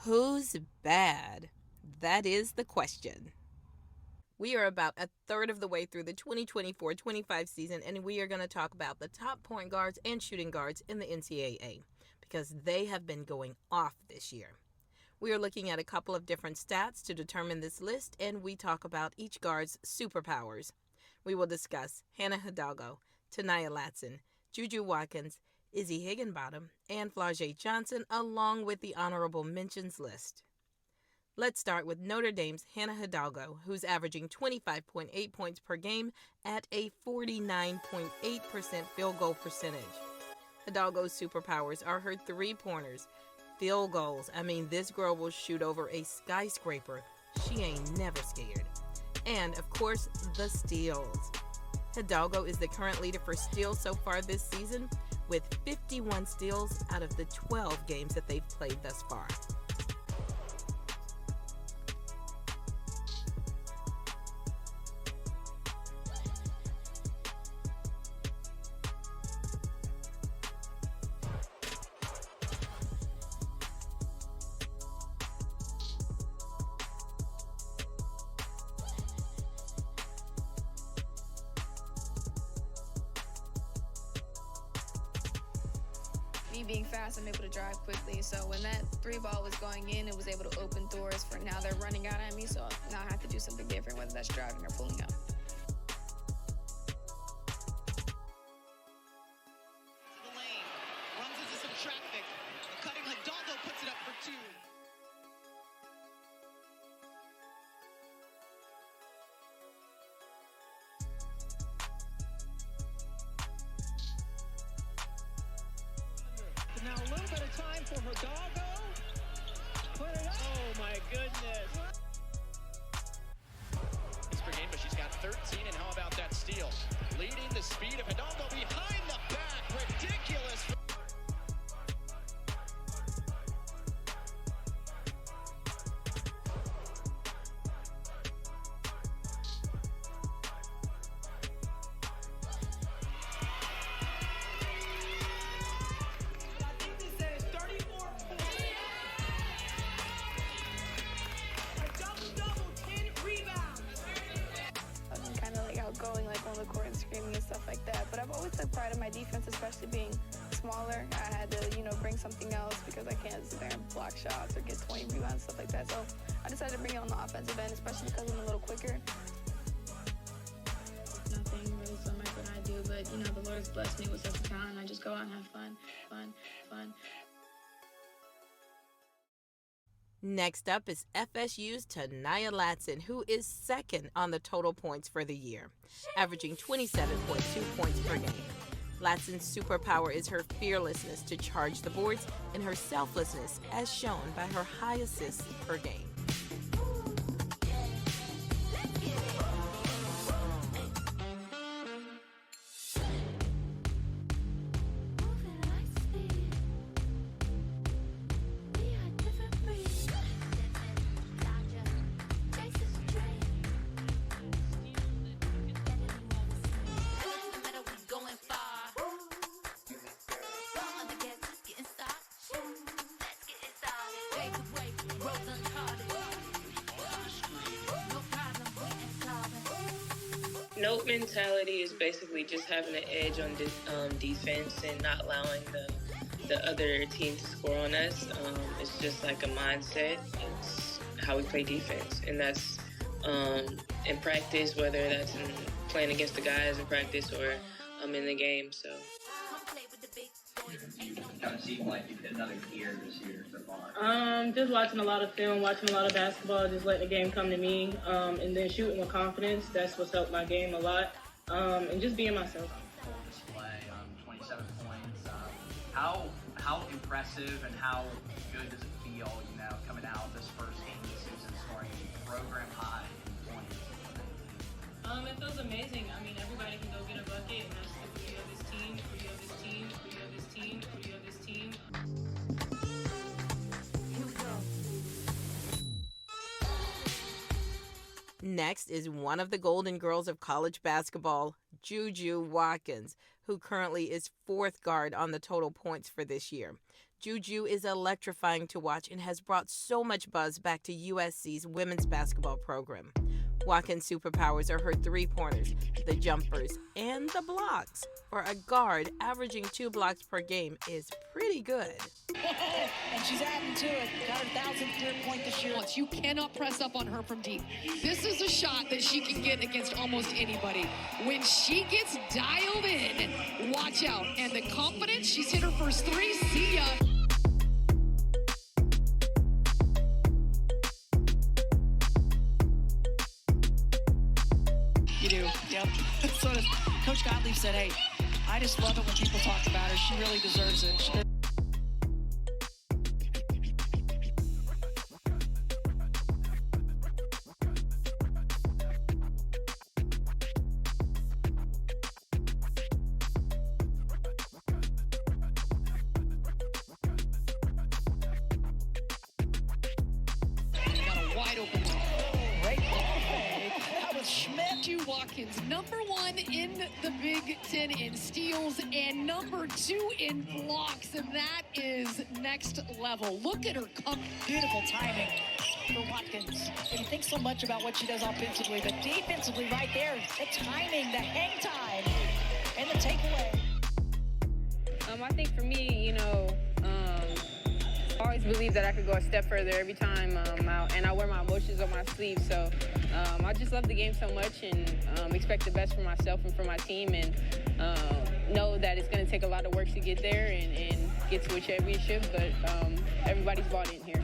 Who's bad? That is the question. We are about a third of the way through the 2024-25 season, and we are going to talk about the top point guards and shooting guards in the NCAA because they have been going off this year. We are looking at a couple of different stats to determine this list, and we talk about each guard's superpowers. We will discuss Hannah Hidalgo, Tanaya Latson, Juju Watkins, Izzy Higginbottom, and Flau'jae Johnson, along with the honorable mentions list. Let's start with Notre Dame's Hannah Hidalgo, who's averaging 25.8 points per game at a 49.8% field goal percentage. Hidalgo's superpowers are her three-pointers, field goals. This girl will shoot over a skyscraper. She ain't never scared. And, of course, the steals. Hidalgo is the current leader for steals so far this season, with 51 steals out of the 12 games that they've played thus far. Me being fast, I'm able to drive quickly. So when that three ball was going in, it was able to open doors for now they're running out at me. So now I have to do something different, whether that's driving or pulling up. The lane, runs into some traffic. Cutting Hidalgo puts it up for two. Now a little bit of time for Hidalgo. Put it up. Oh my goodness. It's per game, but she's got 13, and how about that steal? Leading the speed of Hidalgo behind the back. Ridiculous. Going like on the court and screaming and stuff like that, but I've always took pride in my defense, especially being smaller. I had to, bring something else because I can't sit there and block shots or get 20 rebounds and stuff like that. So I decided to bring it on the offensive end, especially because I'm a little quicker. Nothing really so much what I do, but the Lord's blessed me with such a talent. I just go out and have fun. Next up is FSU's Tanaya Latson, who is second on the total points for the year, averaging 27.2 points per game. Latson's superpower is her fearlessness to charge the boards and her selflessness, as shown by her high assists per game. Note mentality is basically just having an edge on defense and not allowing the other team to score on us. It's just like a mindset. It's how we play defense, and that's in practice, whether that's in playing against the guys in practice or in the game. So. Kind of seemed like you've hit another gear this year so far. Just watching a lot of film, watching a lot of basketball, just letting the game come to me, and then shooting with confidence. That's what's helped my game a lot, and just being myself. Full display, 27 points. How impressive and how good does it feel, coming out this first game of the season, scoring program high in points? It feels amazing. Everybody can go get a bucket, and that's the beauty of this team, beauty of this team, beauty of this team, beauty of this team. Next is one of the golden girls of college basketball, Juju Watkins, who currently is fourth guard on the total points for this year. Juju is electrifying to watch and has brought so much buzz back to USC's women's basketball program. Watkins' superpowers are her three-pointers, the jumpers, and the blocks. For a guard, averaging 2 blocks per game is pretty good. Whoa, and she's adding to it. Got her 1,000th career point this year. You cannot press up on her from deep. This is a shot that she can get against almost anybody. When she gets dialed in, watch out. And the confidence, she's hit her first 3. See ya. You do. Yep. So does Coach Gottlieb said, hey, I just love it when people talk about her. She really deserves it. Juju Watkins, number 1 in the Big Ten in steals and number 2 in blocks, and that is next level. Look at her come. Beautiful timing for Watkins. And you think so much about what she does offensively, but defensively right there, the timing, the hang time, and the takeaway. I think for me, I always believe that I could go a step further every time I wear my emotions on my sleeve. So I just love the game so much and expect the best for myself and for my team, and know that it's going to take a lot of work to get there and get to a championship, but everybody's bought in here.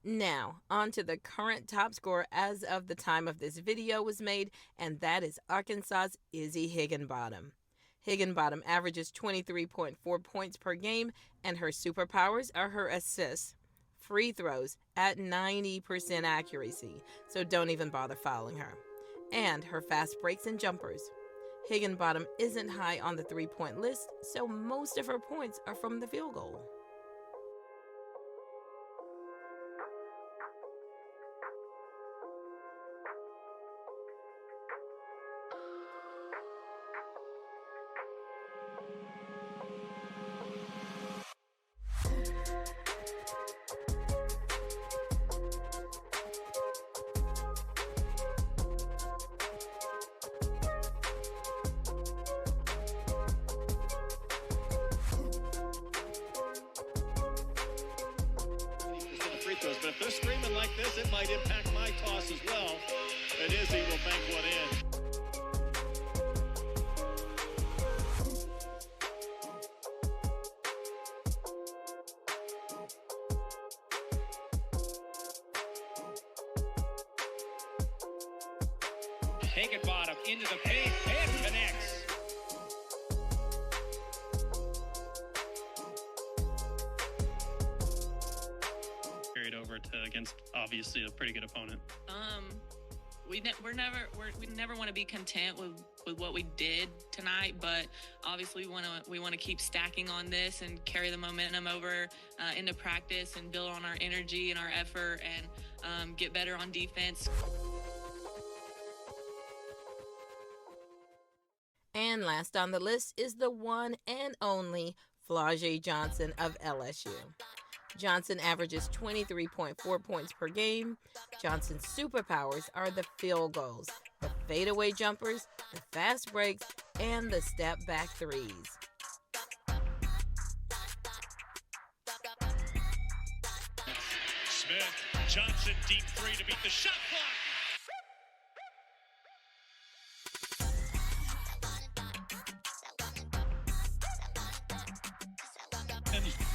Now, on to the current top scorer as of the time of this video was made, and that is Arkansas's Izzy Higginbottom. Higginbottom averages 23.4 points per game, and her superpowers are her assists, free throws at 90% accuracy, so don't even bother fouling her, and her fast breaks and jumpers. Higginbottom isn't high on the three-point list, so most of her points are from the field goal. But if they're screaming like this, it might impact my toss as well. And Izzy will bank one in. Higginbottom into the paint and connects. Over to against obviously a pretty good opponent. We never want to be content with what we did tonight, but obviously we want to keep stacking on this and carry the momentum over into practice and build on our energy and our effort and get better on defense. And last on the list is the one and only Flau'jae Johnson of LSU. Johnson averages 23.4 points per game. Johnson's superpowers are the field goals, the fadeaway jumpers, the fast breaks, and the step-back threes. Smith, Johnson, deep three to beat the shot clock.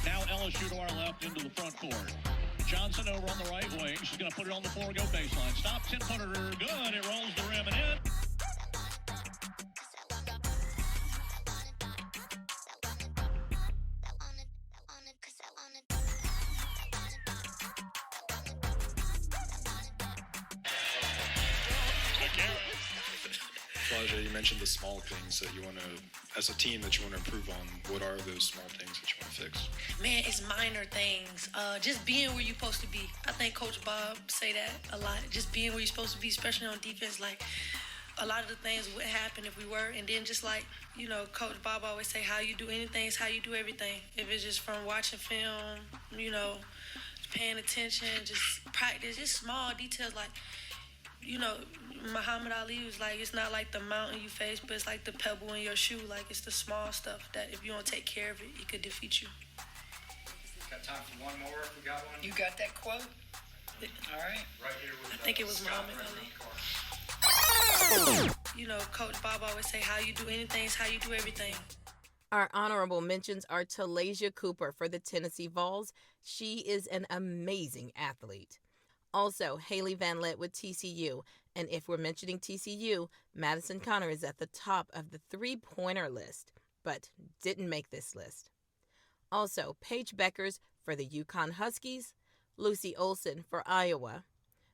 Now LSU to our left into the front court. Johnson over on the right wing. She's going to put it on the floor, go baseline. Stop, 10-footer, good. It rolls the rim and in. Flau'jae, you mentioned the small things that you want to, as a team, that you want to improve on. What are those small things that you want to fix? Man, it's minor things. Just being where you're supposed to be. I think Coach Bob say that a lot. Just being where you're supposed to be, especially on defense. Like, a lot of the things would happen if we were. And then just like, you know, Coach Bob always say, how you do anything is how you do everything. If it's just from watching film, you know, paying attention, just practice, just small details like, you know, Muhammad Ali was like, it's not like the mountain you face, but it's like the pebble in your shoe. Like, it's the small stuff that if you don't take care of it, it could defeat you. Got time for one more if we got one? You got that quote? All right. Right here with I think it was Scott Muhammad right Ali. around the car. You know, Coach Bob always say, how you do anything is how you do everything. Our honorable mentions are Talaysia Cooper for the Tennessee Vols. She is an amazing athlete. Also, Haley Van Lett with TCU. And if we're mentioning TCU, Madison Connor is at the top of the three-pointer list, but didn't make this list. Also, Paige Beckers for the UConn Huskies, Lucy Olson for Iowa,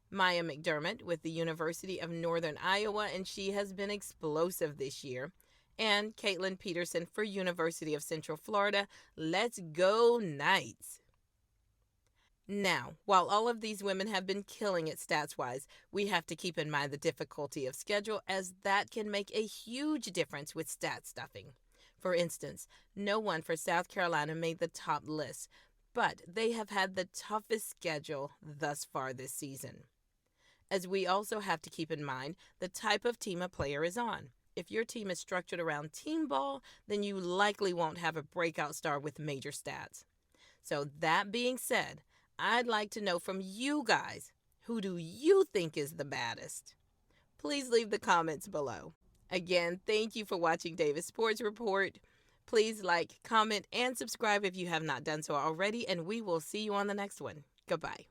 Maya McDermott with the University of Northern Iowa, and she has been explosive this year, and Caitlin Peterson for University of Central Florida. Let's go Knights! Now, while all of these women have been killing it stats-wise, we have to keep in mind the difficulty of schedule, as that can make a huge difference with stat stuffing. For instance, no one for South Carolina made the top list, but they have had the toughest schedule thus far this season. As we also have to keep in mind the type of team a player is on. If your team is structured around team ball, then you likely won't have a breakout star with major stats. So that being said, I'd like to know from you guys, who do you think is the baddest? Please leave the comments below. Again, thank you for watching Davis Sports Report. Please like, comment, and subscribe if you have not done so already, and we will see you on the next one. Goodbye.